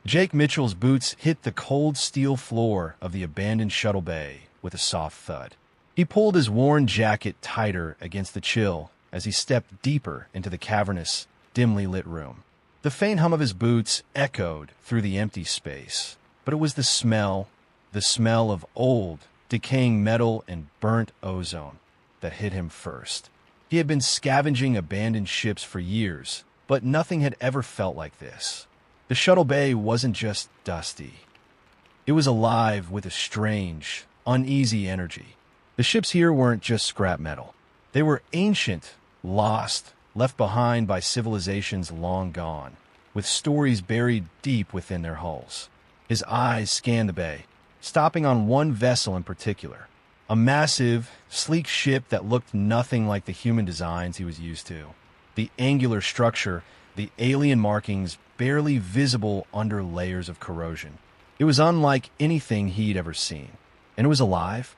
Jake Mitchell's boots hit the cold steel floor of the abandoned shuttle bay with a soft thud. He pulled his worn jacket tighter against the chill as he stepped deeper into the cavernous, dimly lit room. The faint hum of his boots echoed through the empty space, but it was the smell of old, decaying metal and burnt ozone that hit him first. He had been scavenging abandoned ships for years, but nothing had ever felt like this. The shuttle bay wasn't just dusty. It was alive with a strange, uneasy energy. The ships here weren't just scrap metal. They were ancient, lost, left behind by civilizations long gone, with stories buried deep within their hulls. His eyes scanned the bay, stopping on one vessel in particular, a massive, sleek ship that looked nothing like the human designs he was used to. The angular structure, the alien markings barely visible under layers of corrosion. It was unlike anything he'd ever seen. And it was alive.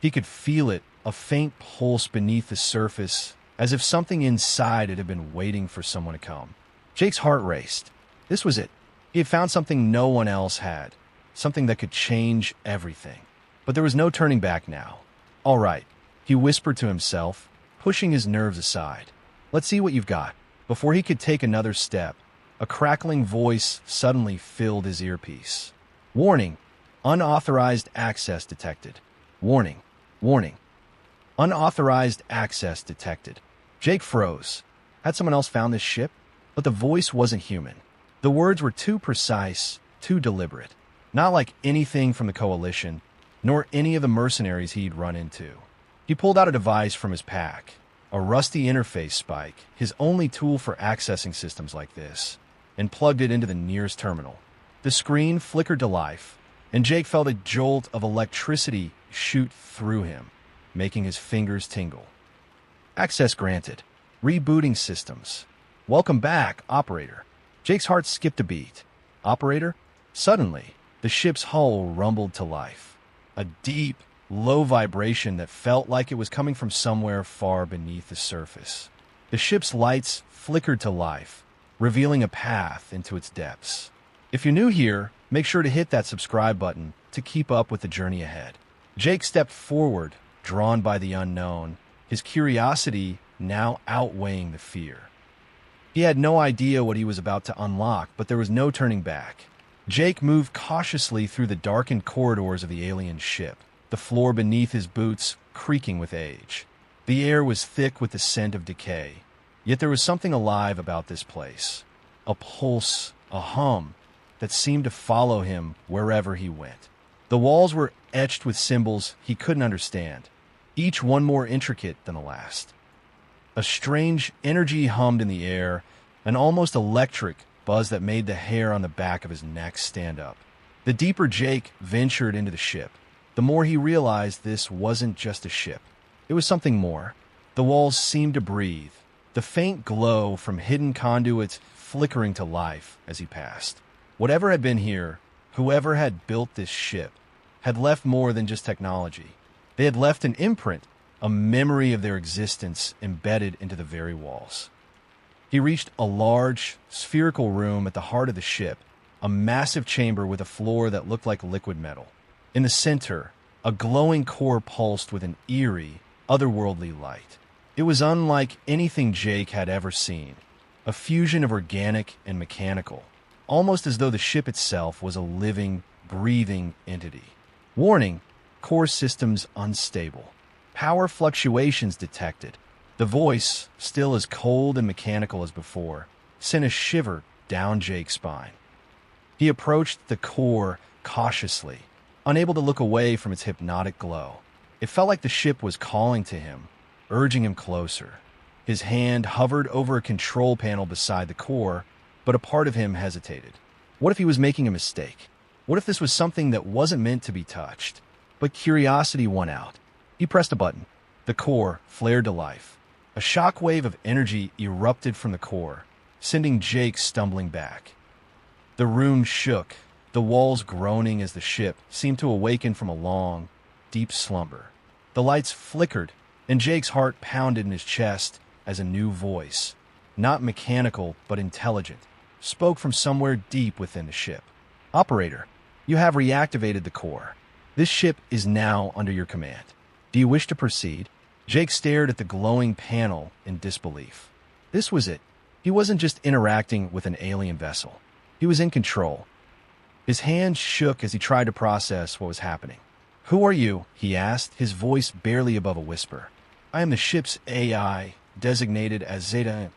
He could feel it, a faint pulse beneath the surface, as if something inside it had been waiting for someone to come. Jake's heart raced. This was it. He had found something no one else had, something that could change everything. But there was no turning back now. All right, he whispered to himself, pushing his nerves aside. Let's see what you've got. Before he could take another step, a crackling voice suddenly filled his earpiece. Warning, unauthorized access detected. Warning, warning. Unauthorized access detected. Jake froze. Had someone else found this ship? But the voice wasn't human. The words were too precise, too deliberate. Not like anything from the Coalition, nor any of the mercenaries he'd run into. He pulled out a device from his pack, a rusty interface spike, his only tool for accessing systems like this, and plugged it into the nearest terminal. The screen flickered to life, and Jake felt a jolt of electricity shoot through him, making his fingers tingle. Access granted. Rebooting systems. Welcome back, operator. Jake's heart skipped a beat. Operator? Suddenly, the ship's hull rumbled to life. A deep, low vibration that felt like it was coming from somewhere far beneath the surface. The ship's lights flickered to life, revealing a path into its depths. If you're new here, make sure to hit that subscribe button to keep up with the journey ahead. Jake stepped forward, drawn by the unknown, his curiosity now outweighing the fear. He had no idea what he was about to unlock, but there was no turning back. Jake moved cautiously through the darkened corridors of the alien ship, the floor beneath his boots creaking with age. The air was thick with the scent of decay, yet there was something alive about this place. A pulse, a hum, that seemed to follow him wherever he went. The walls were etched with symbols he couldn't understand, each one more intricate than the last. A strange energy hummed in the air, an almost electric buzz that made the hair on the back of his neck stand up. The deeper Jake ventured into the ship, the more he realized this wasn't just a ship. It was something more. The walls seemed to breathe, the faint glow from hidden conduits flickering to life as he passed. Whatever had been here, whoever had built this ship, had left more than just technology. They had left an imprint, a memory of their existence embedded into the very walls. He reached a large, spherical room at the heart of the ship, a massive chamber with a floor that looked like liquid metal. In the center, a glowing core pulsed with an eerie, otherworldly light. It was unlike anything Jake had ever seen, a fusion of organic and mechanical, almost as though the ship itself was a living, breathing entity. Warning, core systems unstable. Power fluctuations detected. The voice, still as cold and mechanical as before, sent a shiver down Jake's spine. He approached the core cautiously, unable to look away from its hypnotic glow. It felt like the ship was calling to him, urging him closer. His hand hovered over a control panel beside the core, but a part of him hesitated. What if he was making a mistake? What if this was something that wasn't meant to be touched? But curiosity won out. He pressed a button. The core flared to life. A shockwave of energy erupted from the core, sending Jake stumbling back. The room shook, the walls groaning as the ship seemed to awaken from a long, deep slumber. The lights flickered, and Jake's heart pounded in his chest as a new voice, not mechanical but intelligent, spoke from somewhere deep within the ship. Operator, you have reactivated the core. This ship is now under your command. Do you wish to proceed? Jake stared at the glowing panel in disbelief. This was it. He wasn't just interacting with an alien vessel. He was in control. His hands shook as he tried to process what was happening. Who are you? He asked, his voice barely above a whisper. I am the ship's AI, designated as Zeta.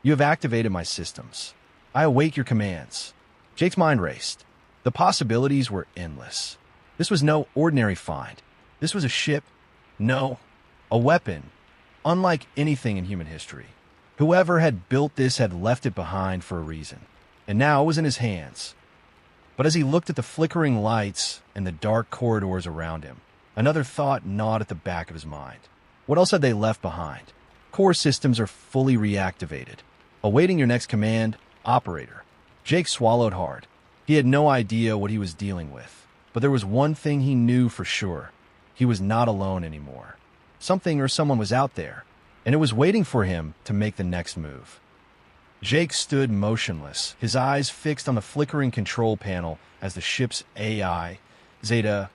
You have activated my systems. I await your commands. Jake's mind raced. The possibilities were endless. This was no ordinary find. This was a ship. No, a weapon. Unlike anything in human history. Whoever had built this had left it behind for a reason. And now it was in his hands. But as he looked at the flickering lights and the dark corridors around him, another thought gnawed at the back of his mind. What else had they left behind? Core systems are fully reactivated. Awaiting your next command, operator. Jake swallowed hard. He had no idea what he was dealing with. But there was one thing he knew for sure. He was not alone anymore. Something or someone was out there, and it was waiting for him to make the next move. Jake stood motionless, his eyes fixed on the flickering control panel as the ship's AI, Zeta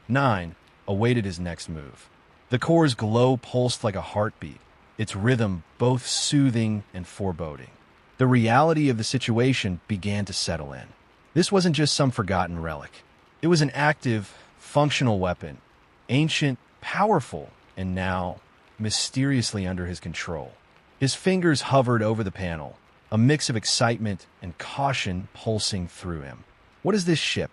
9, awaited his next move. The core's glow pulsed like a heartbeat, its rhythm both soothing and foreboding. The reality of the situation began to settle in. This wasn't just some forgotten relic. It was an active, functional weapon, ancient, powerful, and now mysteriously under his control. His fingers hovered over the panel, a mix of excitement and caution pulsing through him. What is this ship?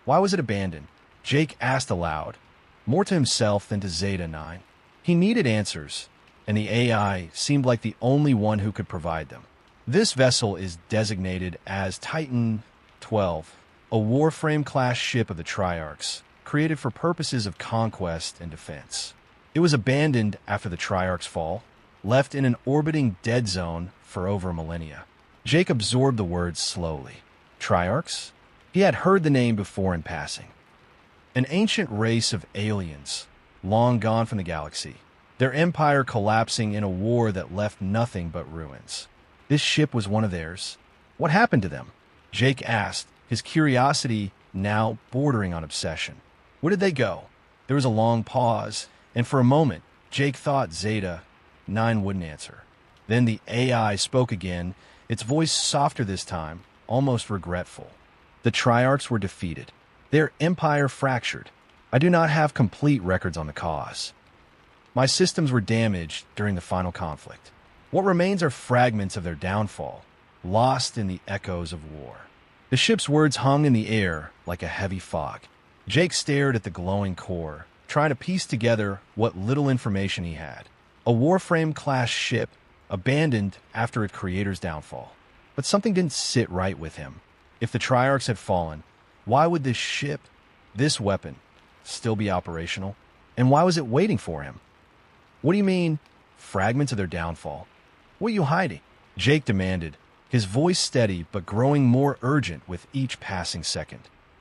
Why was it abandoned? Jake asked aloud, more to himself than to Zeta 9. He needed answers, and the AI seemed like the only one who could provide them. This vessel is designated as Titan 12, a Warframe-class ship of the Triarchs, created for purposes of conquest and defense. It was abandoned after the Triarch's fall, left in an orbiting dead zone for over a millennia. Jake absorbed the words slowly. Triarchs? He had heard the name before in passing. An ancient race of aliens, long gone from the galaxy, their empire collapsing in a war that left nothing but ruins. This ship was one of theirs. What happened to them? Jake asked, his curiosity now bordering on obsession. Where did they go? There was a long pause, and for a moment, Jake thought Zeta 9 wouldn't answer. Then the AI spoke again, its voice softer this time, almost regretful. The Triarchs were defeated. Their empire fractured. I do not have complete records on the cause. My systems were damaged during the final conflict. What remains are fragments of their downfall, lost in the echoes of war. The ship's words hung in the air like a heavy fog. Jake stared at the glowing core, trying to piece together what little information he had. A Warframe-class ship, abandoned after its creator's downfall. But something didn't sit right with him. If the Triarchs had fallen, why would this ship, this weapon, still be operational? And why was it waiting for him? What do you mean, fragments of their downfall? What are you hiding? Jake demanded, his voice steady but growing more urgent with each passing second.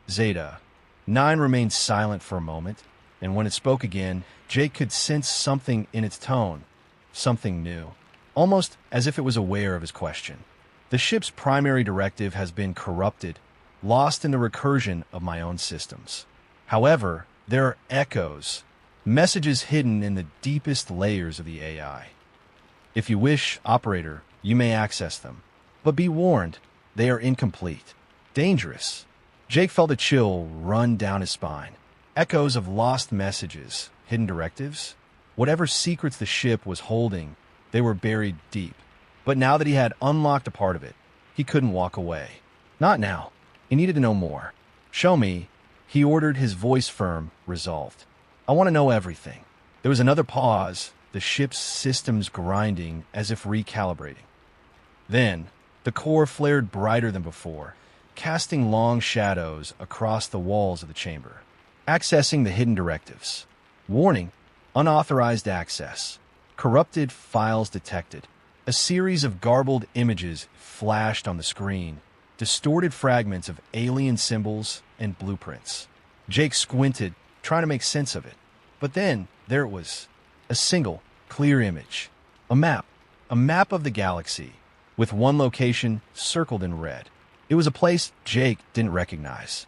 Zeta 9 remained silent for a moment, and when it spoke again, Jake could sense something in its tone, something new, almost as if it was aware of his question. The ship's primary directive has been corrupted, lost in the recursion of my own systems. However, there are echoes, messages hidden in the deepest layers of the AI. If you wish, operator, you may access them. But be warned, they are incomplete, dangerous. Jake felt a chill run down his spine. Echoes of lost messages, hidden directives. Whatever secrets the ship was holding, they were buried deep. But now that he had unlocked a part of it, he couldn't walk away. Not now. He needed to know more. Show me, he ordered, his voice firm, resolved. I want to know everything. There was another pause, the ship's systems grinding as if recalibrating. Then, the core flared brighter than before, casting long shadows across the walls of the chamber. Accessing the hidden directives. Warning, unauthorized access. Corrupted files detected. A series of garbled images flashed on the screen, distorted fragments of alien symbols and blueprints. Jake squinted, trying to make sense of it. But then, there it was. A single, clear image. A map of the galaxy, with one location circled in red. It was a place Jake didn't recognize.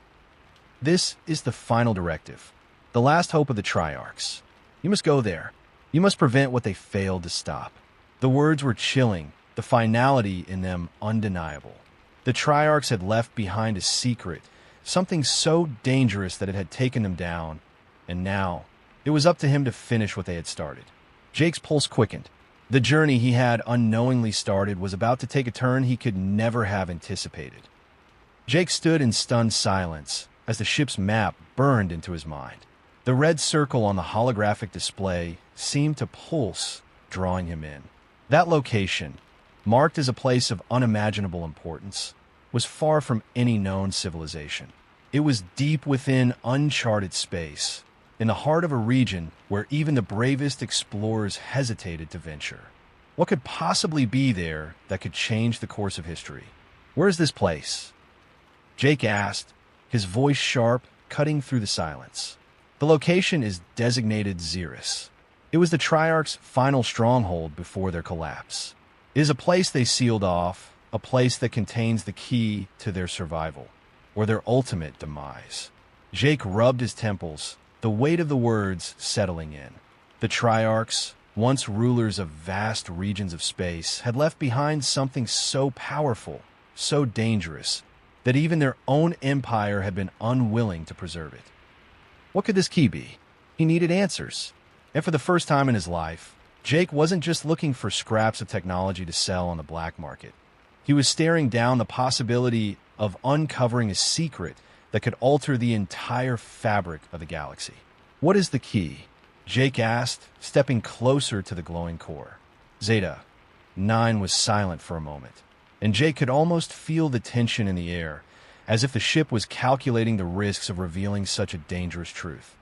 This is the final directive, the last hope of the Triarchs. You must go there. You must prevent what they failed to stop. The words were chilling, the finality in them undeniable. The Triarchs had left behind a secret, something so dangerous that it had taken them down, and now it was up to him to finish what they had started. Jake's pulse quickened. The journey he had unknowingly started was about to take a turn he could never have anticipated. Jake stood in stunned silence as the ship's map burned into his mind. The red circle on the holographic display seemed to pulse, drawing him in. That location, marked as a place of unimaginable importance, was far from any known civilization. It was deep within uncharted space, in the heart of a region where even the bravest explorers hesitated to venture. What could possibly be there that could change the course of history? Where is this place? Jake asked, his voice sharp, cutting through the silence. The location is designated Xeris. It was the Triarch's final stronghold before their collapse. It is a place they sealed off, a place that contains the key to their survival, or their ultimate demise. Jake rubbed his temples, the weight of the words settling in. The Triarchs, once rulers of vast regions of space, had left behind something so powerful, so dangerous, that even their own empire had been unwilling to preserve it. What could this key be? He needed answers. And for the first time in his life, Jake wasn't just looking for scraps of technology to sell on the black market. He was staring down the possibility of uncovering a secret that could alter the entire fabric of the galaxy. What is the key? Jake asked, stepping closer to the glowing core. Zeta 9 was silent for a moment, and Jake could almost feel the tension in the air, as if the ship was calculating the risks of revealing such a dangerous truth.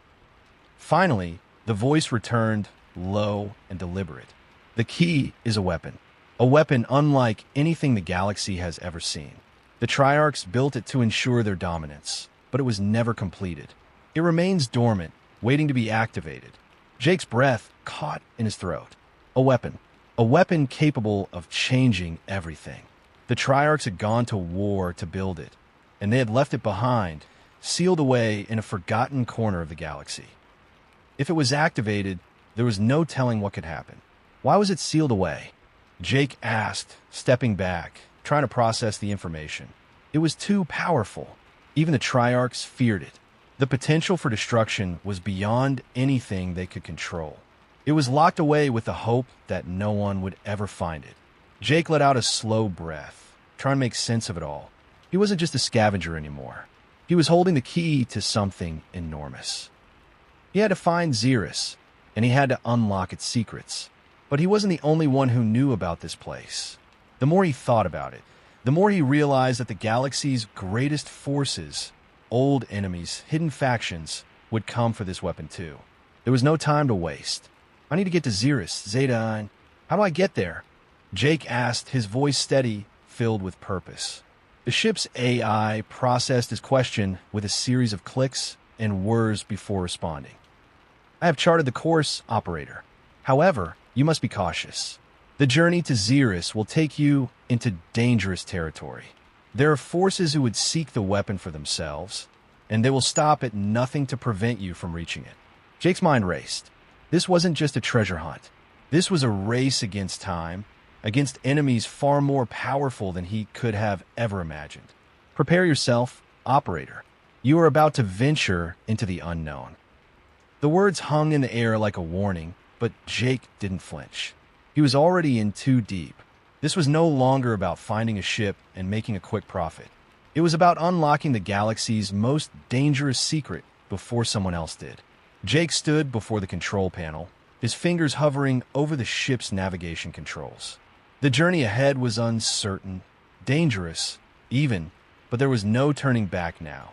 Finally, the voice returned, low and deliberate. The key is a weapon unlike anything the galaxy has ever seen. The Triarchs built it to ensure their dominance, but it was never completed. It remains dormant, waiting to be activated. Jake's breath caught in his throat. A weapon capable of changing everything. The Triarchs had gone to war to build it, and they had left it behind, sealed away in a forgotten corner of the galaxy. If it was activated, there was no telling what could happen. Why was it sealed away? Jake asked, stepping back, trying to process the information. It was too powerful. Even the Triarchs feared it. The potential for destruction was beyond anything they could control. It was locked away with the hope that no one would ever find it. Jake let out a slow breath, trying to make sense of it all. He wasn't just a scavenger anymore. He was holding the key to something enormous. He had to find Xeris, and he had to unlock its secrets. But he wasn't the only one who knew about this place. The more he thought about it, the more he realized that the galaxy's greatest forces, old enemies, hidden factions, would come for this weapon too. There was no time to waste. I need to get to Xeris, Zeta. How do I get there? Jake asked, his voice steady, filled with purpose. The ship's AI processed his question with a series of clicks and whirs before responding. I have charted the course, operator. However, you must be cautious. The journey to Xeris will take you into dangerous territory. There are forces who would seek the weapon for themselves, and they will stop at nothing to prevent you from reaching it. Jake's mind raced. This wasn't just a treasure hunt. This was a race against time, against enemies far more powerful than he could have ever imagined. Prepare yourself, operator. You are about to venture into the unknown. The words hung in the air like a warning, but Jake didn't flinch. He was already in too deep. This was no longer about finding a ship and making a quick profit. It was about unlocking the galaxy's most dangerous secret before someone else did. Jake stood before the control panel, his fingers hovering over the ship's navigation controls. The journey ahead was uncertain, dangerous, even, but there was no turning back now.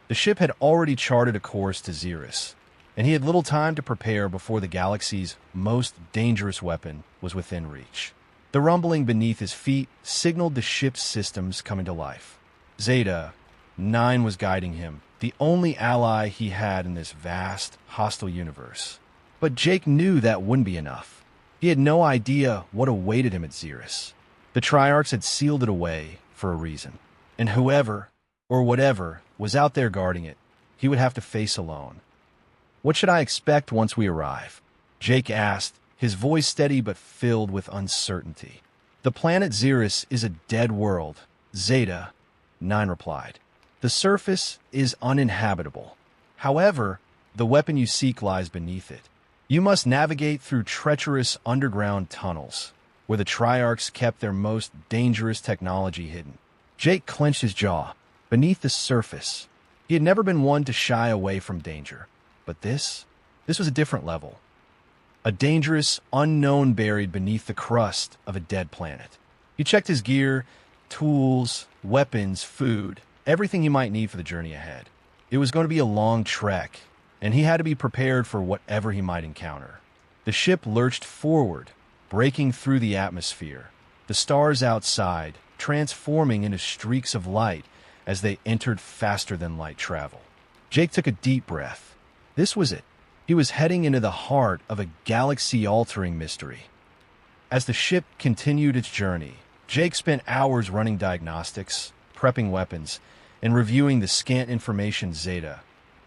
The ship had already charted a course to Xeris, and he had little time to prepare before the galaxy's most dangerous weapon was within reach. The rumbling beneath his feet signaled the ship's systems coming to life. Zeta 9 was guiding him, the only ally he had in this vast, hostile universe. But Jake knew that wouldn't be enough. He had no idea what awaited him at Xeris. The Triarchs had sealed it away for a reason, and whoever, or whatever, was out there guarding it, he would have to face alone. "What should I expect once we arrive?" Jake asked, his voice steady but filled with uncertainty. "The planet Xeris is a dead world," Zeta 9 replied. "The surface is uninhabitable. However, the weapon you seek lies beneath it. You must navigate through treacherous underground tunnels, where the Triarchs kept their most dangerous technology hidden." Jake clenched his jaw. Beneath the surface, he had never been one to shy away from danger. But this was a different level. A dangerous unknown buried beneath the crust of a dead planet. He checked his gear, tools, weapons, food, everything he might need for the journey ahead. It was going to be a long trek, and he had to be prepared for whatever he might encounter. The ship lurched forward, breaking through the atmosphere, the stars outside transforming into streaks of light as they entered faster than light travel. Jake took a deep breath. This was it. He was heading into the heart of a galaxy-altering mystery. As the ship continued its journey, Jake spent hours running diagnostics, prepping weapons, and reviewing the scant information Zeta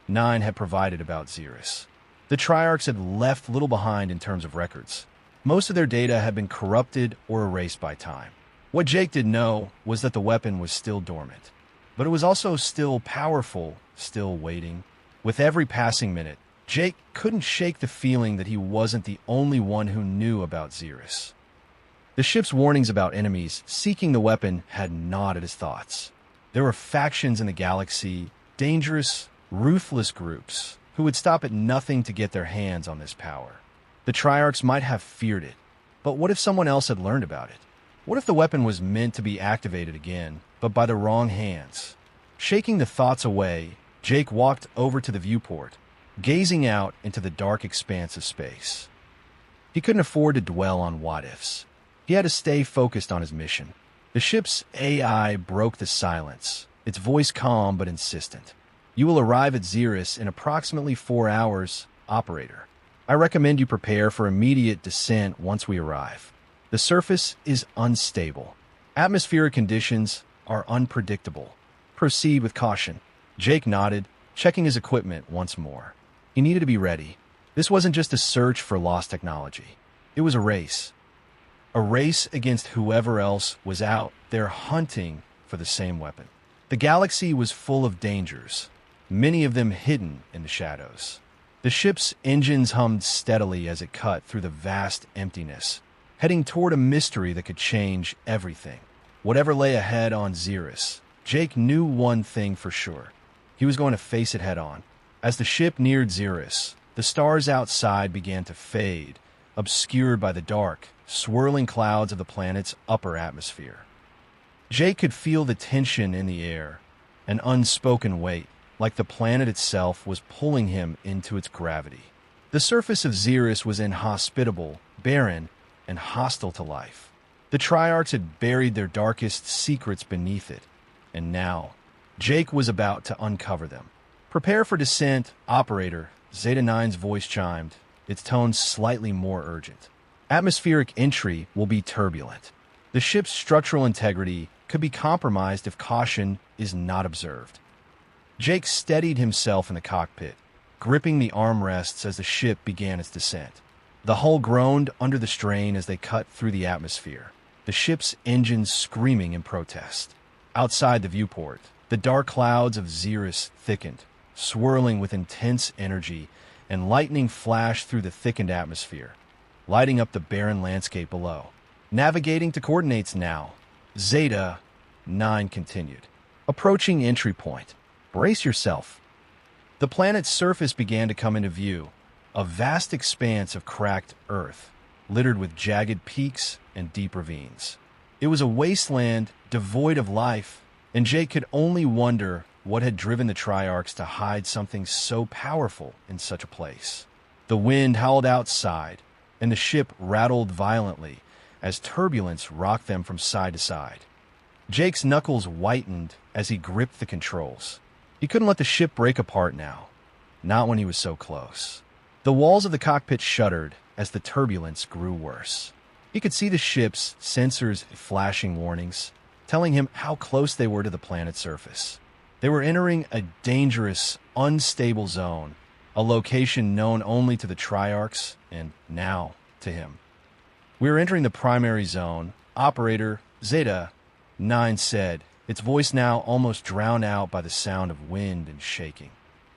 9 had provided about Xeris. The Triarchs had left little behind in terms of records. Most of their data had been corrupted or erased by time. What Jake didn't know was that the weapon was still dormant. But it was also still powerful, still waiting. With every passing minute, Jake couldn't shake the feeling that he wasn't the only one who knew about Xeris. The ship's warnings about enemies seeking the weapon had gnawed at his thoughts. There were factions in the galaxy, dangerous, ruthless groups who would stop at nothing to get their hands on this power. The Triarchs might have feared it, but what if someone else had learned about it? What if the weapon was meant to be activated again, but by the wrong hands? Shaking the thoughts away, Jake walked over to the viewport, gazing out into the dark expanse of space. He couldn't afford to dwell on what-ifs. He had to stay focused on his mission. The ship's AI broke the silence, its voice calm but insistent. "You will arrive at Xeris in approximately 4 hours, operator. I recommend you prepare for immediate descent once we arrive. The surface is unstable. Atmospheric conditions are unpredictable. Proceed with caution." Jake nodded, checking his equipment once more. He needed to be ready. This wasn't just a search for lost technology. It was a race. A race against whoever else was out there hunting for the same weapon. The galaxy was full of dangers, many of them hidden in the shadows. The ship's engines hummed steadily as it cut through the vast emptiness, heading toward a mystery that could change everything. Whatever lay ahead on Xeris, Jake knew one thing for sure. He was going to face it head on. As the ship neared Xeris, the stars outside began to fade, obscured by the dark, swirling clouds of the planet's upper atmosphere. Jake could feel the tension in the air, an unspoken weight, like the planet itself was pulling him into its gravity. The surface of Xeris was inhospitable, barren, and hostile to life. The Triarchs had buried their darkest secrets beneath it, and now Jake was about to uncover them. "Prepare for descent, operator," Zeta 9's voice chimed, its tone slightly more urgent. "Atmospheric entry will be turbulent. The ship's structural integrity could be compromised if caution is not observed." Jake steadied himself in the cockpit, gripping the armrests as the ship began its descent. The hull groaned under the strain as they cut through the atmosphere, the ship's engines screaming in protest. Outside the viewport, the dark clouds of Xeris thickened, swirling with intense energy, and lightning flashed through the thickened atmosphere, lighting up the barren landscape below. "Navigating to coordinates now," Zeta 9 continued. "Approaching entry point. Brace yourself." The planet's surface began to come into view, a vast expanse of cracked earth, littered with jagged peaks and deep ravines. It was a wasteland devoid of life, and Jake could only wonder what had driven the Triarchs to hide something so powerful in such a place. The wind howled outside, and the ship rattled violently as turbulence rocked them from side to side. Jake's knuckles whitened as he gripped the controls. He couldn't let the ship break apart now, not when he was so close. The walls of the cockpit shuddered as the turbulence grew worse. He could see the ship's sensors flashing warnings, telling him how close they were to the planet's surface. They were entering a dangerous, unstable zone, a location known only to the Triarchs and now to him. "We are entering the primary zone," Operator Zeta 9 said, its voice now almost drowned out by the sound of wind and shaking.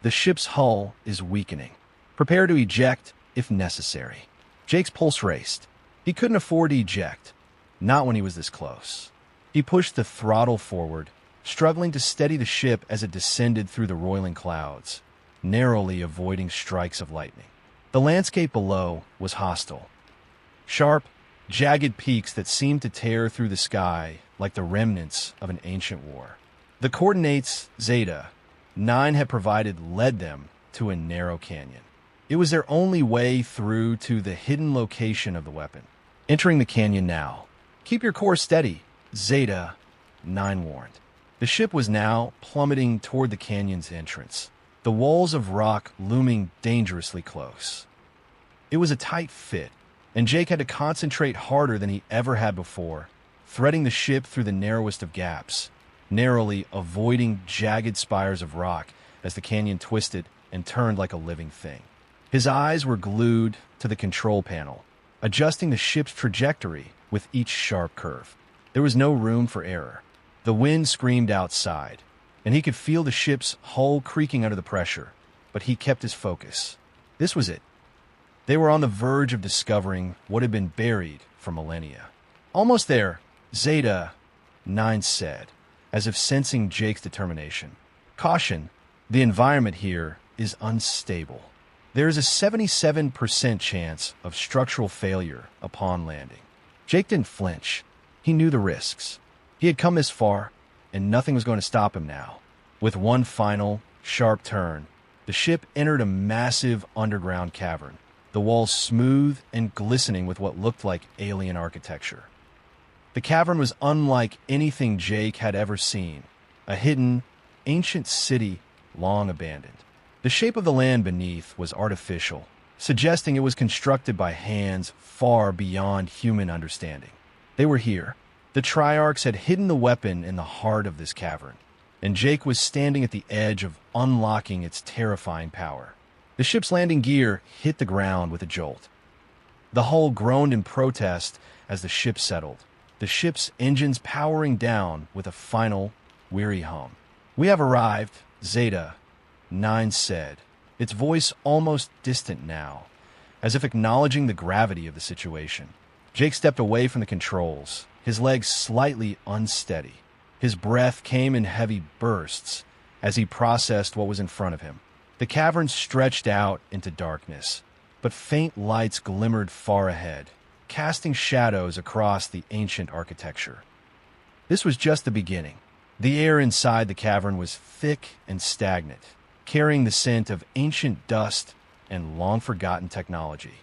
"The ship's hull is weakening. Prepare to eject if necessary." Jake's pulse raced. He couldn't afford to eject, not when he was this close. He pushed the throttle forward, struggling to steady the ship as it descended through the roiling clouds, narrowly avoiding strikes of lightning. The landscape below was hostile. Sharp, jagged peaks that seemed to tear through the sky like the remnants of an ancient war. The coordinates Zeta 9 had provided led them to a narrow canyon. It was their only way through to the hidden location of the weapon. Entering the canyon now. "Keep your course steady," Zeta 9 warned. The ship was now plummeting toward the canyon's entrance, the walls of rock looming dangerously close. It was a tight fit, and Jake had to concentrate harder than he ever had before, threading the ship through the narrowest of gaps, narrowly avoiding jagged spires of rock as the canyon twisted and turned like a living thing. His eyes were glued to the control panel, adjusting the ship's trajectory with each sharp curve. There was no room for error. The wind screamed outside, and he could feel the ship's hull creaking under the pressure, but he kept his focus. This was it. They were on the verge of discovering what had been buried for millennia. "Almost there," Zeta 9 said, as if sensing Jake's determination. "Caution, the environment here is unstable. There is a 77% chance of structural failure upon landing." Jake didn't flinch. He knew the risks. He had come this far, and nothing was going to stop him now. With one final, sharp turn, the ship entered a massive underground cavern, the walls smooth and glistening with what looked like alien architecture. The cavern was unlike anything Jake had ever seen, a hidden, ancient city long abandoned. The shape of the land beneath was artificial, suggesting it was constructed by hands far beyond human understanding. They were here. The Triarchs had hidden the weapon in the heart of this cavern, and Jake was standing at the edge of unlocking its terrifying power. The ship's landing gear hit the ground with a jolt. The hull groaned in protest as the ship settled, the ship's engines powering down with a final, weary hum. "We have arrived," Zeta 9 said, its voice almost distant now, as if acknowledging the gravity of the situation. Jake stepped away from the controls, his legs slightly unsteady. His breath came in heavy bursts as he processed what was in front of him. The cavern stretched out into darkness, but faint lights glimmered far ahead, casting shadows across the ancient architecture. This was just the beginning. The air inside the cavern was thick and stagnant, carrying the scent of ancient dust and long-forgotten technology.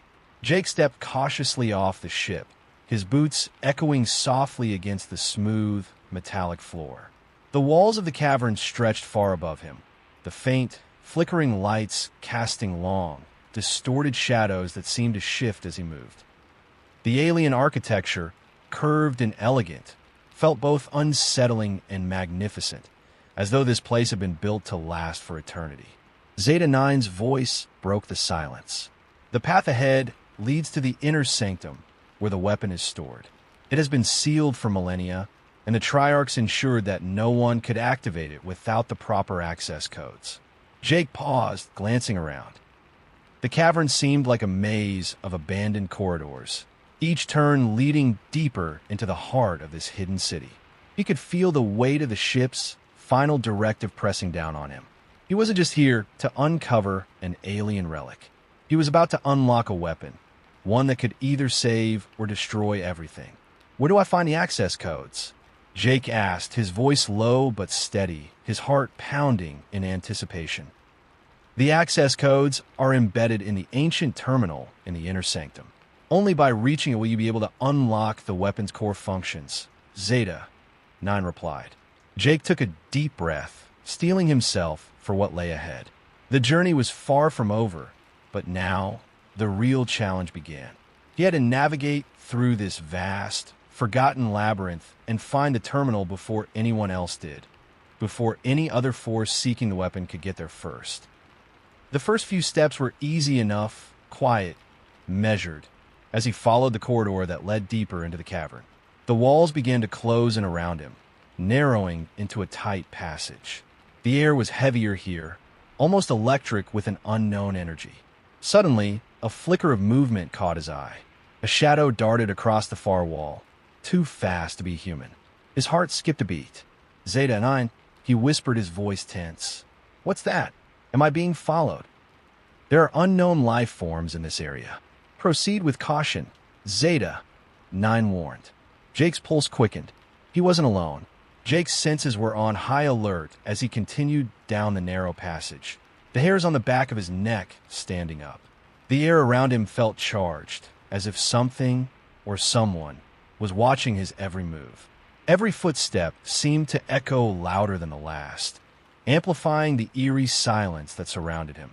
Jake stepped cautiously off the ship, his boots echoing softly against the smooth, metallic floor. The walls of the cavern stretched far above him, the faint, flickering lights casting long, distorted shadows that seemed to shift as he moved. The alien architecture, curved and elegant, felt both unsettling and magnificent, as though this place had been built to last for eternity. Zeta 9's voice broke the silence. "The path ahead leads to the inner sanctum, where the weapon is stored. It has been sealed for millennia, and the Triarchs ensured that no one could activate it without the proper access codes." Jake paused, glancing around. The cavern seemed like a maze of abandoned corridors, each turn leading deeper into the heart of this hidden city. He could feel the weight of the ship's final directive pressing down on him. He wasn't just here to uncover an alien relic. He was about to unlock a weapon, one that could either save or destroy everything. "Where do I find the access codes?" Jake asked, his voice low but steady, his heart pounding in anticipation. "The access codes are embedded in the ancient terminal in the inner sanctum. Only by reaching it will you be able to unlock the weapon's core functions," Zeta 9 replied. Jake took a deep breath, steeling himself for what lay ahead. The journey was far from over, but now the real challenge began. He had to navigate through this vast, forgotten labyrinth and find the terminal before anyone else did, before any other force seeking the weapon could get there first. The first few steps were easy enough, quiet, measured, as he followed the corridor that led deeper into the cavern. The walls began to close in around him, narrowing into a tight passage. The air was heavier here, almost electric with an unknown energy. Suddenly, a flicker of movement caught his eye. A shadow darted across the far wall, too fast to be human. His heart skipped a beat. Zeta 9, he whispered, his voice tense. What's that? Am I being followed? There are unknown life forms in this area. Proceed with caution, Zeta 9 warned. Jake's pulse quickened. He wasn't alone. Jake's senses were on high alert as he continued down the narrow passage, the hairs on the back of his neck standing up. The air around him felt charged, as if something or someone was watching his every move. Every footstep seemed to echo louder than the last, amplifying the eerie silence that surrounded him.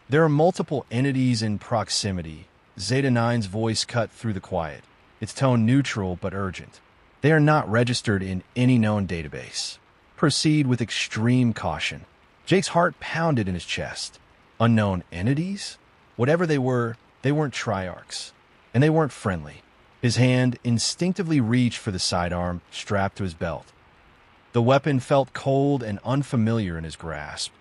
There are multiple entities in proximity. Zeta 9's voice cut through the quiet, its tone neutral but urgent. They are not registered in any known database. Proceed with extreme caution. Jake's heart pounded in his chest. Unknown entities? Whatever they weren't Triarchs. And they weren't friendly. His hand instinctively reached for the sidearm strapped to his belt. The weapon felt cold and unfamiliar in his grasp,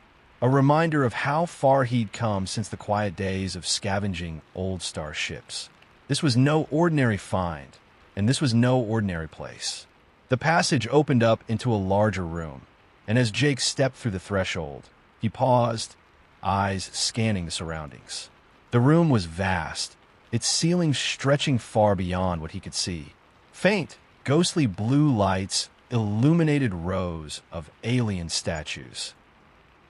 a reminder of how far he'd come since the quiet days of scavenging old star ships. This was no ordinary find, and this was no ordinary place. The passage opened up into a larger room, and as Jake stepped through the threshold, he paused, eyes scanning the surroundings. The room was vast, its ceiling stretching far beyond what he could see. Faint, ghostly blue lights illuminated rows of alien statues.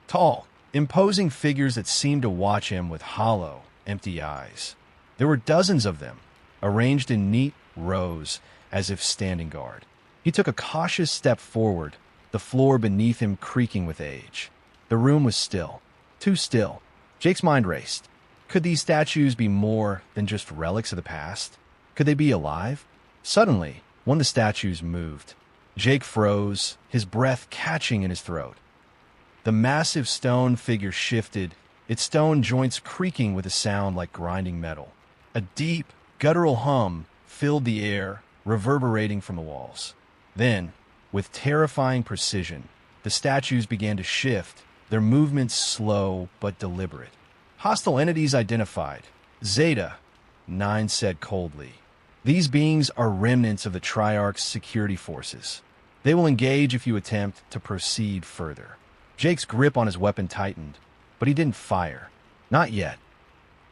Tall, imposing figures that seemed to watch him with hollow, empty eyes. There were dozens of them, arranged in neat rows as if standing guard. He took a cautious step forward, the floor beneath him creaking with age. The room was still, too still. Jake's mind raced. Could these statues be more than just relics of the past? Could they be alive? Suddenly, one of the statues moved. Jake froze, his breath catching in his throat. The massive stone figure shifted, its stone joints creaking with a sound like grinding metal. A deep, guttural hum filled the air, reverberating from the walls. Then, with terrifying precision, the statues began to shift, their movements slow but deliberate. Hostile entities identified. Zeta 9 said coldly. These beings are remnants of the Triarch's security forces. They will engage if you attempt to proceed further. Jake's grip on his weapon tightened, but he didn't fire. Not yet.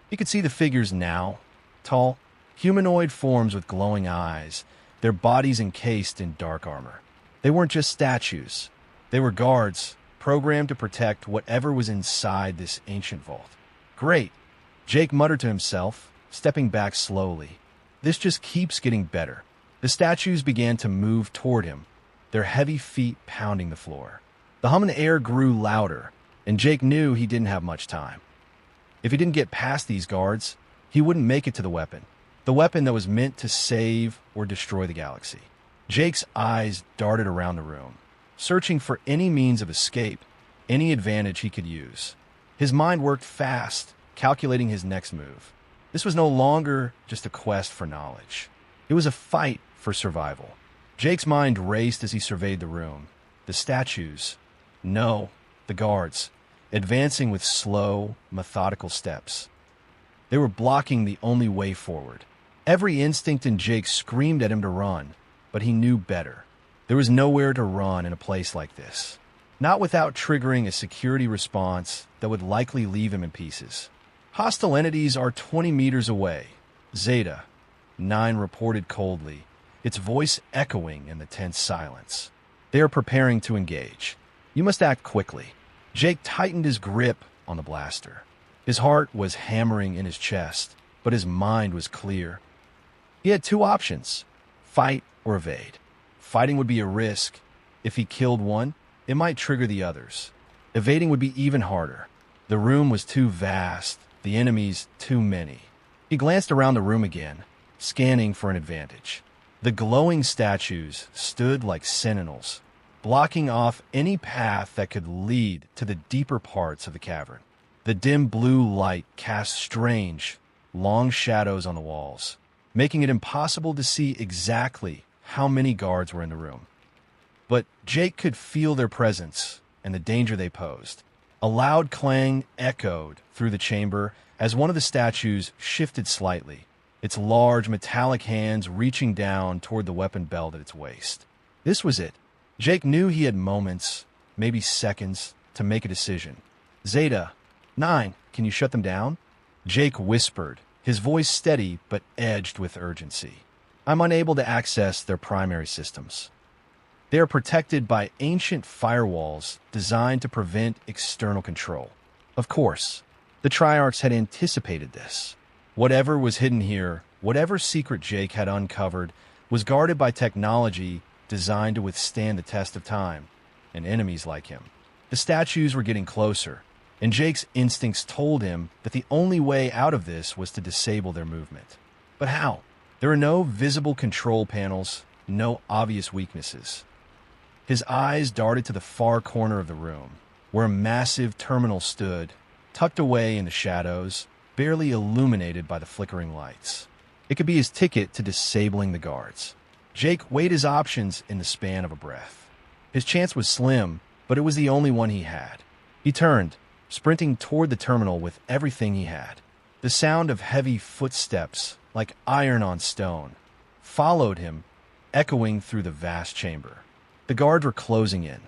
He could see the figures now. Tall, humanoid forms with glowing eyes, their bodies encased in dark armor. They weren't just statues. They were guards, programmed to protect whatever was inside this ancient vault. Great, Jake muttered to himself, stepping back slowly. This just keeps getting better. The statues began to move toward him, their heavy feet pounding the floor. The hum in the air grew louder, and Jake knew he didn't have much time. If he didn't get past these guards, he wouldn't make it to the weapon that was meant to save or destroy the galaxy. Jake's eyes darted around the room, searching for any means of escape, any advantage he could use. His mind worked fast, calculating his next move. This was no longer just a quest for knowledge. It was a fight for survival. Jake's mind raced as he surveyed the room. The statues, no, the guards, advancing with slow, methodical steps. They were blocking the only way forward. Every instinct in Jake screamed at him to run, but he knew better. There was nowhere to run in a place like this. Not without triggering a security response that would likely leave him in pieces. Hostile entities are 20 meters away, Zeta 9 reported coldly, its voice echoing in the tense silence. They are preparing to engage. You must act quickly. Jake tightened his grip on the blaster. His heart was hammering in his chest, but his mind was clear. He had two options, fight or evade. Fighting would be a risk. If he killed one, it might trigger the others. Evading would be even harder. The room was too vast, the enemies too many. He glanced around the room again, scanning for an advantage. The glowing statues stood like sentinels, blocking off any path that could lead to the deeper parts of the cavern. The dim blue light cast strange, long shadows on the walls, making it impossible to see exactly how many guards were in the room. But Jake could feel their presence and the danger they posed. A loud clang echoed through the chamber as one of the statues shifted slightly, its large metallic hands reaching down toward the weapon belt at its waist. This was it. Jake knew he had moments, maybe seconds, to make a decision. "Zeta, 9, can you shut them down?" Jake whispered, his voice steady but edged with urgency. "I'm unable to access their primary systems. They are protected by ancient firewalls designed to prevent external control." Of course, the Triarchs had anticipated this. Whatever was hidden here, whatever secret Jake had uncovered, was guarded by technology designed to withstand the test of time and enemies like him. The statues were getting closer, and Jake's instincts told him that the only way out of this was to disable their movement. But how? There were no visible control panels, no obvious weaknesses. His eyes darted to the far corner of the room, where a massive terminal stood, tucked away in the shadows, barely illuminated by the flickering lights. It could be his ticket to disabling the guards. Jake weighed his options in the span of a breath. His chance was slim, but it was the only one he had. He turned, sprinting toward the terminal with everything he had. The sound of heavy footsteps, like iron on stone, followed him, echoing through the vast chamber. The guards were closing in.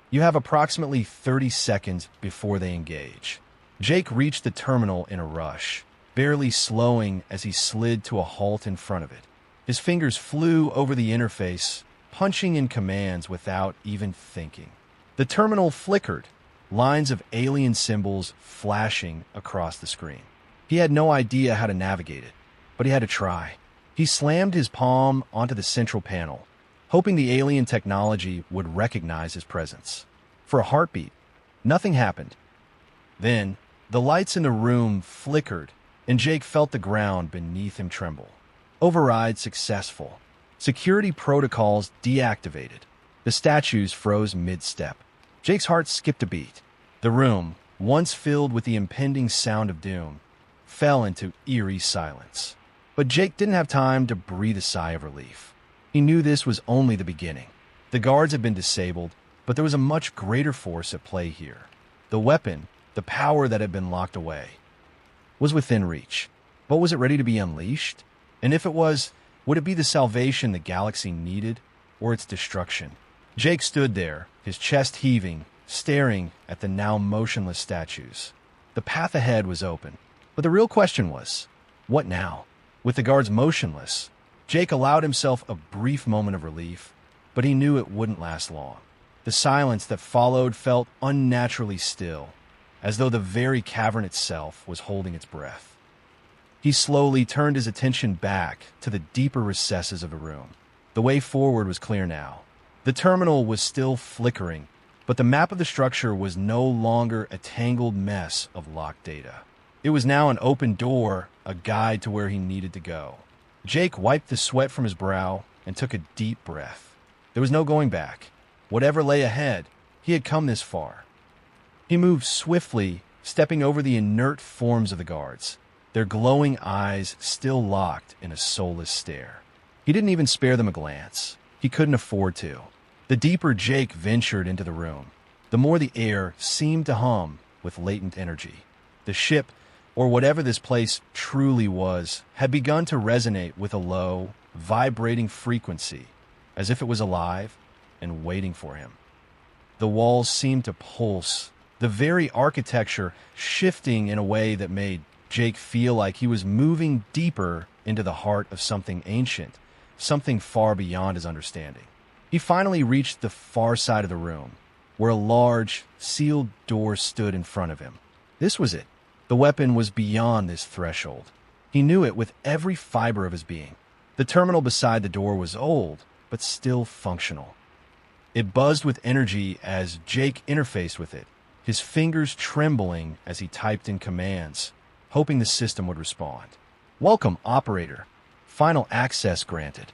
You have approximately 30 seconds before they engage. Jake reached the terminal in a rush, barely slowing as he slid to a halt in front of it. His fingers flew over the interface, punching in commands without even thinking. The terminal flickered, lines of alien symbols flashing across the screen. He had no idea how to navigate it, but he had to try. He slammed his palm onto the central panel, hoping the alien technology would recognize his presence. For a heartbeat, nothing happened. Then, the lights in the room flickered, and Jake felt the ground beneath him tremble. Override successful. Security protocols deactivated. The statues froze mid-step. Jake's heart skipped a beat. The room, once filled with the impending sound of doom, fell into eerie silence. But Jake didn't have time to breathe a sigh of relief. He knew this was only the beginning. The guards had been disabled, but there was a much greater force at play here. The weapon, the power that had been locked away, was within reach. But was it ready to be unleashed? And if it was, would it be the salvation the galaxy needed, or its destruction? Jake stood there, his chest heaving, staring at the now motionless statues. The path ahead was open, but the real question was, what now? With the guards motionless, Jake allowed himself a brief moment of relief, but he knew it wouldn't last long. The silence that followed felt unnaturally still, as though the very cavern itself was holding its breath. He slowly turned his attention back to the deeper recesses of the room. The way forward was clear now. The terminal was still flickering, but the map of the structure was no longer a tangled mess of locked data. It was now an open door, a guide to where he needed to go. Jake wiped the sweat from his brow and took a deep breath. There was no going back. Whatever lay ahead, he had come this far. He moved swiftly, stepping over the inert forms of the guards, their glowing eyes still locked in a soulless stare. He didn't even spare them a glance. He couldn't afford to. The deeper Jake ventured into the room, the more the air seemed to hum with latent energy. The ship, or whatever this place truly was, had begun to resonate with a low, vibrating frequency, as if it was alive and waiting for him. The walls seemed to pulse, the very architecture shifting in a way that made Jake feel like he was moving deeper into the heart of something ancient, something far beyond his understanding. He finally reached the far side of the room, where a large, sealed door stood in front of him. This was it. The weapon was beyond this threshold. He knew it with every fiber of his being. The terminal beside the door was old, but still functional. It buzzed with energy as Jake interfaced with it, his fingers trembling as he typed in commands, hoping the system would respond. Welcome, operator. Final access granted.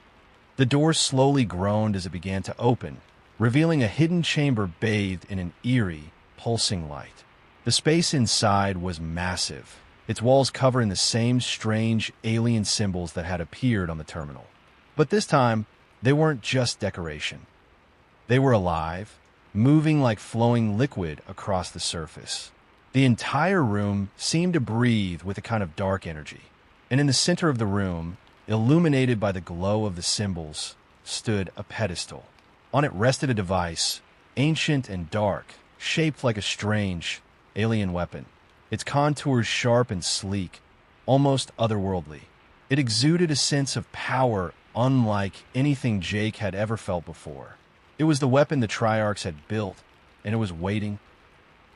The door slowly groaned as it began to open, revealing a hidden chamber bathed in an eerie, pulsing light. The space inside was massive, its walls covered in the same strange alien symbols that had appeared on the terminal. But this time, they weren't just decoration. They were alive, moving like flowing liquid across the surface. The entire room seemed to breathe with a kind of dark energy, and in the center of the room, illuminated by the glow of the symbols, stood a pedestal. On it rested a device, ancient and dark, shaped like a strange, alien weapon, its contours sharp and sleek, almost otherworldly. It exuded a sense of power unlike anything Jake had ever felt before. It was the weapon the Triarchs had built, and it was waiting.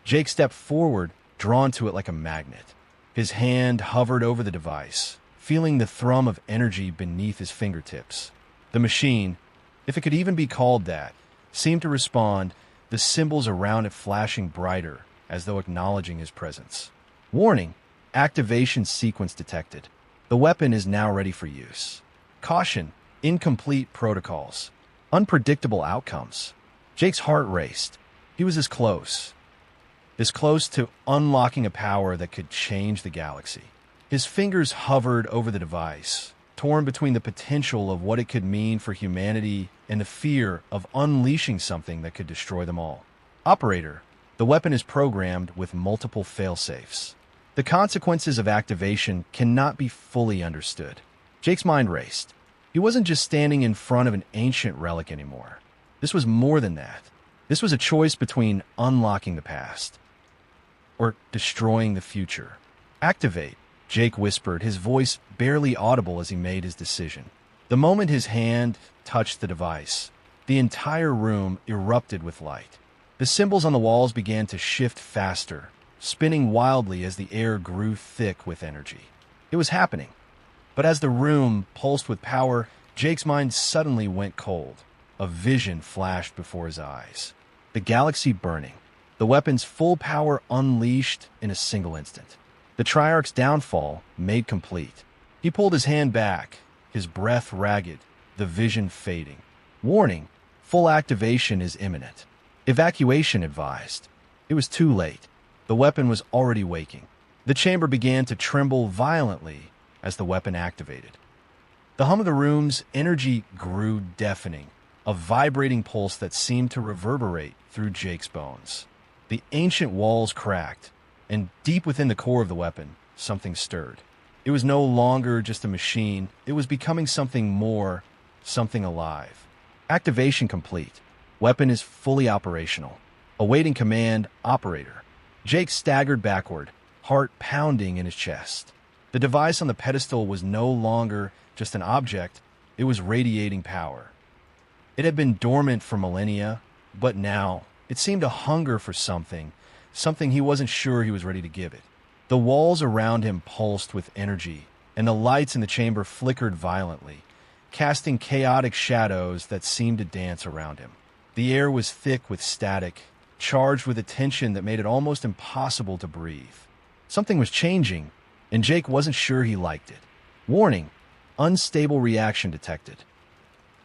Jake stepped forward, drawn to it like a magnet. His hand hovered over the device, feeling the thrum of energy beneath his fingertips. The machine, if it could even be called that, seemed to respond, the symbols around it flashing brighter, as though acknowledging his presence. Warning, activation sequence detected. The weapon is now ready for use. Caution, incomplete protocols. Unpredictable outcomes. Jake's heart raced. He was this close to unlocking a power that could change the galaxy. His fingers hovered over the device, torn between the potential of what it could mean for humanity and the fear of unleashing something that could destroy them all. Operator, the weapon is programmed with multiple failsafes. The consequences of activation cannot be fully understood. Jake's mind raced. He wasn't just standing in front of an ancient relic anymore. This was more than that. This was a choice between unlocking the past or destroying the future. Activate, Jake whispered, his voice barely audible as he made his decision. The moment his hand touched the device, the entire room erupted with light. The symbols on the walls began to shift faster, spinning wildly as the air grew thick with energy. It was happening. But as the room pulsed with power, Jake's mind suddenly went cold. A vision flashed before his eyes. The galaxy burning. The weapon's full power unleashed in a single instant. The Triarch's downfall made complete. He pulled his hand back, his breath ragged, the vision fading. Warning, full activation is imminent. Evacuation advised. It was too late. The weapon was already waking. The chamber began to tremble violently as the weapon activated. The hum of the room's energy grew deafening, a vibrating pulse that seemed to reverberate through Jake's bones. The ancient walls cracked, and deep within the core of the weapon, something stirred. It was no longer just a machine. It was becoming something more, something alive. Activation complete. Weapon is fully operational. Awaiting command, operator. Jake staggered backward, heart pounding in his chest. The device on the pedestal was no longer just an object, it was radiating power. It had been dormant for millennia, but now it seemed to hunger for something he wasn't sure he was ready to give it. The walls around him pulsed with energy, and the lights in the chamber flickered violently, casting chaotic shadows that seemed to dance around him. The air was thick with static, charged with a tension that made it almost impossible to breathe. Something was changing, and Jake wasn't sure he liked it. Warning, unstable reaction detected.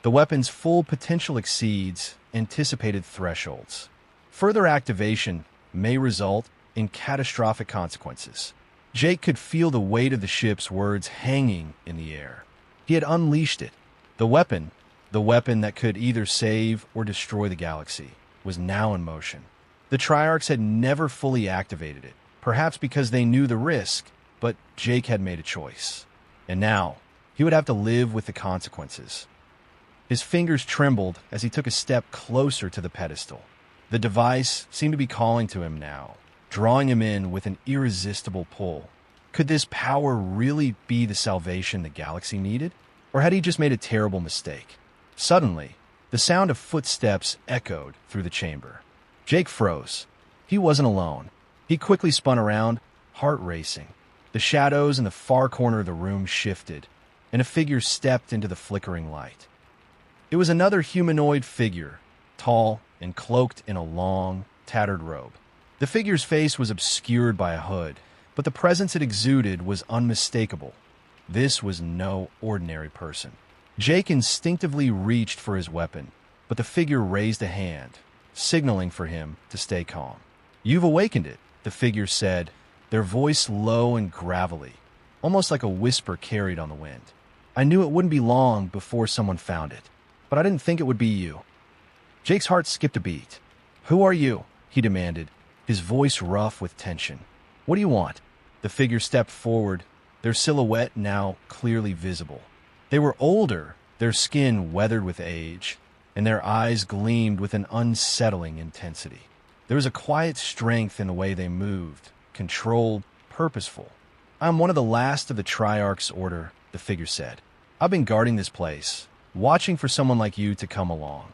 The weapon's full potential exceeds anticipated thresholds. Further activation may result in catastrophic consequences. Jake could feel the weight of the ship's words hanging in the air. He had unleashed it. The weapon that could either save or destroy the galaxy, was now in motion. The Triarchs had never fully activated it, perhaps because they knew the risk, but Jake had made a choice. And now, he would have to live with the consequences. His fingers trembled as he took a step closer to the pedestal. The device seemed to be calling to him now, drawing him in with an irresistible pull. Could this power really be the salvation the galaxy needed? Or had he just made a terrible mistake? Suddenly, the sound of footsteps echoed through the chamber. Jake froze. He wasn't alone. He quickly spun around, heart racing. The shadows in the far corner of the room shifted, and a figure stepped into the flickering light. It was another humanoid figure, tall and cloaked in a long, tattered robe. The figure's face was obscured by a hood, but the presence it exuded was unmistakable. This was no ordinary person. Jake instinctively reached for his weapon, but the figure raised a hand, signaling for him to stay calm. "You've awakened it," the figure said, their voice low and gravelly, almost like a whisper carried on the wind. "I knew it wouldn't be long before someone found it, but I didn't think it would be you." Jake's heart skipped a beat. "Who are you?" he demanded, his voice rough with tension. "What do you want?" The figure stepped forward, their silhouette now clearly visible. They were older, their skin weathered with age, and their eyes gleamed with an unsettling intensity. There was a quiet strength in the way they moved, controlled, purposeful. "I'm one of the last of the Triarch's order," the figure said. "I've been guarding this place, watching for someone like you to come along.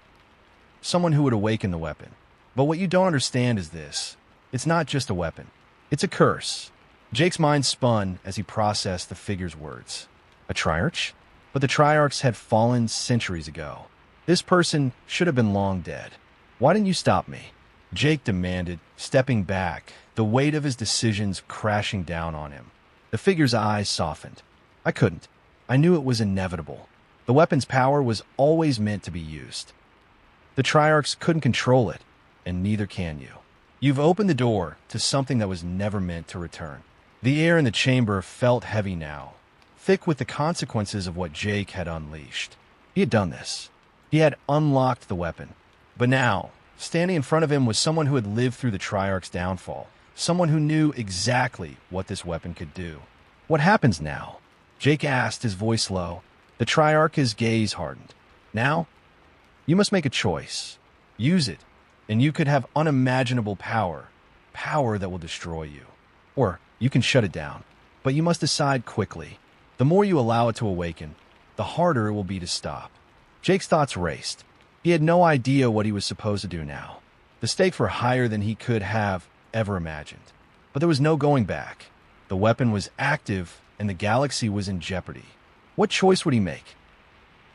Someone who would awaken the weapon. But what you don't understand is this. It's not just a weapon. It's a curse." Jake's mind spun as he processed the figure's words. A Triarch? But the Triarchs had fallen centuries ago. This person should have been long dead. "Why didn't you stop me?" Jake demanded, stepping back, the weight of his decisions crashing down on him. The figure's eyes softened. "I couldn't. I knew it was inevitable. The weapon's power was always meant to be used. The Triarchs couldn't control it, and neither can you. You've opened the door to something that was never meant to return." The air in the chamber felt heavy now, thick with the consequences of what Jake had unleashed. He had done this. He had unlocked the weapon. But now, standing in front of him was someone who had lived through the Triarch's downfall, someone who knew exactly what this weapon could do. "What happens now?" Jake asked, his voice low. The Triarch's gaze hardened. "Now, you must make a choice. Use it, and you could have unimaginable power, power that will destroy you. Or you can shut it down, but you must decide quickly. The more you allow it to awaken, the harder it will be to stop." Jake's thoughts raced. He had no idea what he was supposed to do now. The stakes were higher than he could have ever imagined. But there was no going back. The weapon was active, and the galaxy was in jeopardy. What choice would he make?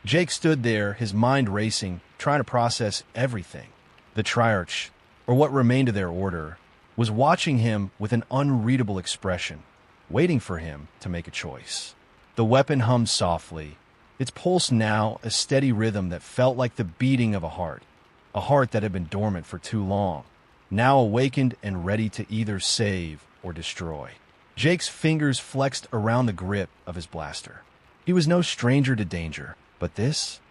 Jake stood there, his mind racing, trying to process everything. The Triarch, or what remained of their order, was watching him with an unreadable expression, waiting for him to make a choice. The weapon hummed softly, its pulse now a steady rhythm that felt like the beating of a heart that had been dormant for too long, now awakened and ready to either save or destroy. Jake's fingers flexed around the grip of his blaster. He was no stranger to danger, but this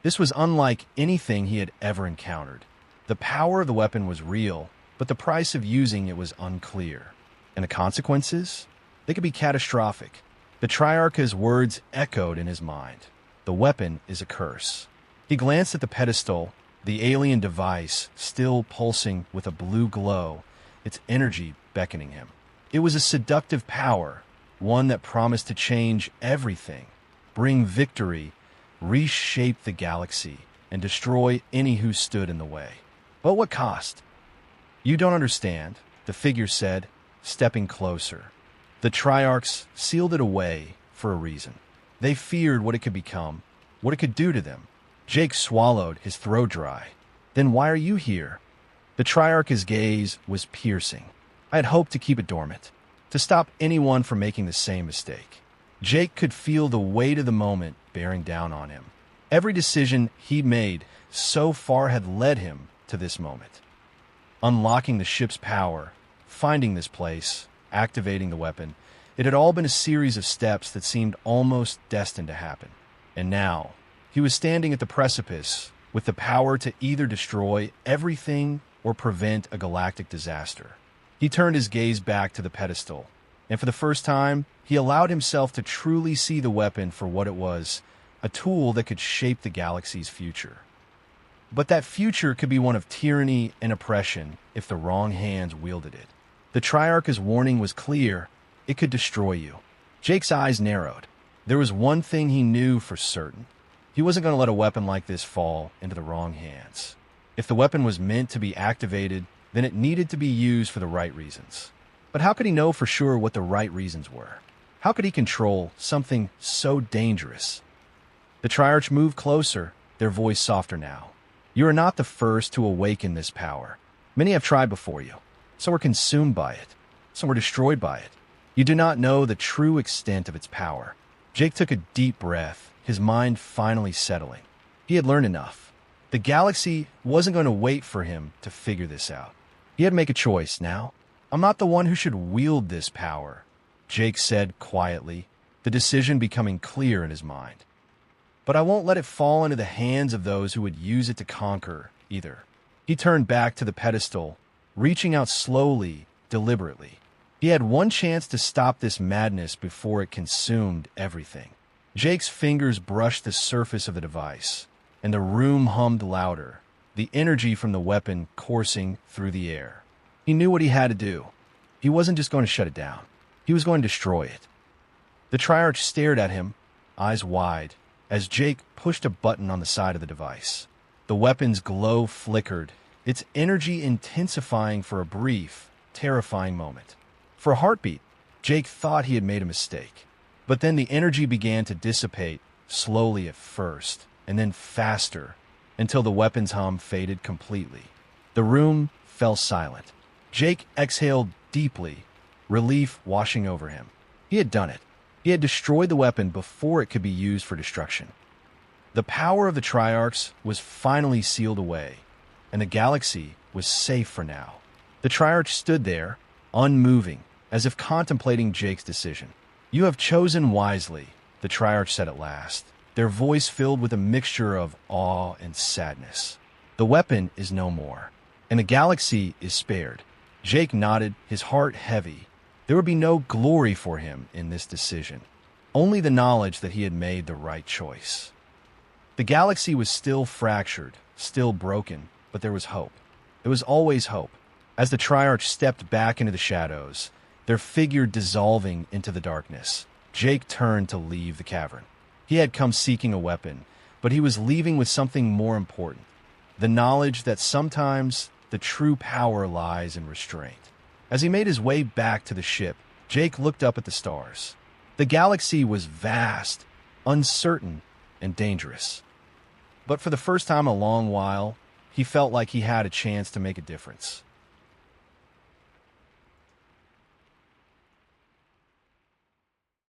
was unlike anything he had ever encountered. The power of the weapon was real, but the price of using it was unclear. And the consequences? They could be catastrophic. The Triarch's words echoed in his mind. The weapon is a curse. He glanced at the pedestal, the alien device still pulsing with a blue glow, its energy beckoning him. It was a seductive power, one that promised to change everything, bring victory, reshape the galaxy, and destroy any who stood in the way. But what cost? "You don't understand," the figure said, stepping closer. The Triarchs sealed it away for a reason. They feared what it could become, what it could do to them. Jake swallowed, his throat dry. "Then why are you here?" The Triarch's gaze was piercing. "I had hoped to keep it dormant, to stop anyone from making the same mistake." Jake could feel the weight of the moment bearing down on him. Every decision he made so far had led him to this moment. Unlocking the ship's power, finding this place, activating the weapon. It had all been a series of steps that seemed almost destined to happen. And now, he was standing at the precipice with the power to either destroy everything or prevent a galactic disaster. He turned his gaze back to the pedestal, and for the first time, he allowed himself to truly see the weapon for what it was, a tool that could shape the galaxy's future. But that future could be one of tyranny and oppression if the wrong hands wielded it. The Triarch's warning was clear. It could destroy you. Jake's eyes narrowed. There was one thing he knew for certain. He wasn't going to let a weapon like this fall into the wrong hands. If the weapon was meant to be activated, then it needed to be used for the right reasons. But how could he know for sure what the right reasons were? How could he control something so dangerous? The Triarch moved closer, their voice softer now. "You are not the first to awaken this power. Many have tried before you. Some were consumed by it. Some were destroyed by it. You do not know the true extent of its power. Jake took a deep breath, his mind finally settling. He had learned enough. The galaxy wasn't going to wait for him to figure this out. He had to make a choice now. I'm not the one who should wield this power, Jake said quietly, the decision becoming clear in his mind. But I won't let it fall into the hands of those who would use it to conquer, either. He turned back to the pedestal, reaching out slowly, deliberately. He had one chance to stop this madness before it consumed everything. Jake's fingers brushed the surface of the device, and the room hummed louder, the energy from the weapon coursing through the air. He knew what he had to do. He wasn't just going to shut it down. He was going to destroy it. The Triarch stared at him, eyes wide, as Jake pushed a button on the side of the device. The weapon's glow flickered, its energy intensifying for a brief, terrifying moment. For a heartbeat, Jake thought he had made a mistake. But then the energy began to dissipate, slowly at first, and then faster, until the weapon's hum faded completely. The room fell silent. Jake exhaled deeply, relief washing over him. He had done it. He had destroyed the weapon before it could be used for destruction. The power of the Triarchs was finally sealed away, and the galaxy was safe for now. The Triarch stood there, unmoving, as if contemplating Jake's decision. "You have chosen wisely," the Triarch said at last, their voice filled with a mixture of awe and sadness. "The weapon is no more, and the galaxy is spared." Jake nodded, his heart heavy. There would be no glory for him in this decision, only the knowledge that he had made the right choice. The galaxy was still fractured, still broken, but there was hope. There was always hope. As the Triarch stepped back into the shadows, their figure dissolving into the darkness, Jake turned to leave the cavern. He had come seeking a weapon, but he was leaving with something more important: the knowledge that sometimes the true power lies in restraint. As he made his way back to the ship, Jake looked up at the stars. The galaxy was vast, uncertain, and dangerous. But for the first time in a long while, he felt like he had a chance to make a difference.